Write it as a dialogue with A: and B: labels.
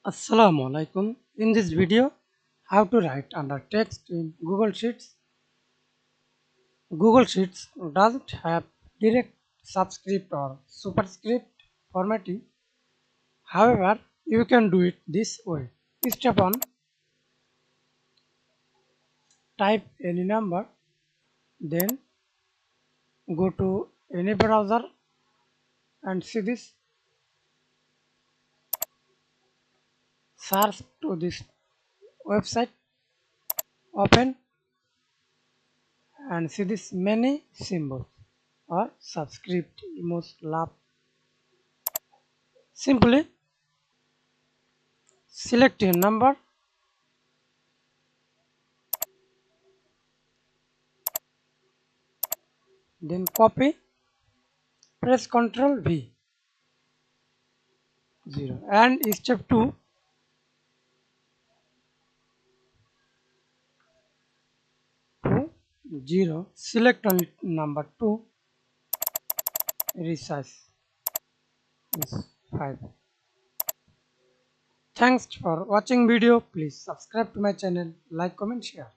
A: Assalamu Walaikum. In this video, how to write under text in Google Sheets. Google Sheets doesn't have direct subscript or superscript formatting. However, you can do it this way. Step 1. Type any number, then go to any browser and see this. Search to this website, open and see this many symbols or subscript, emoji, laugh. Simply select a number, then copy, press Ctrl V, 0. And step 2, to 0, select only number 2, resize is 5. Thanks for watching video. Please subscribe to my channel, like, comment, share.